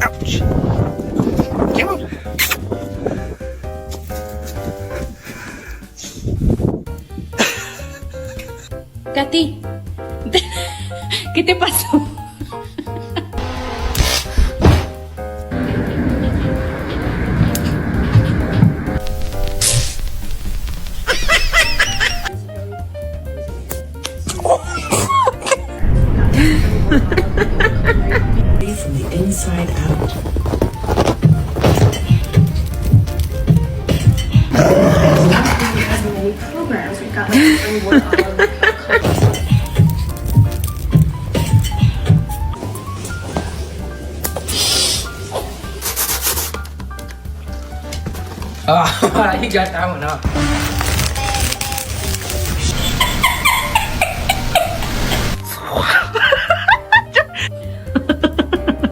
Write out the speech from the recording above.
Ouch. Come on. Katy, ¿qué te pasó? From the inside out. Programs. We've got like springboard all over. Ah, you got that one up.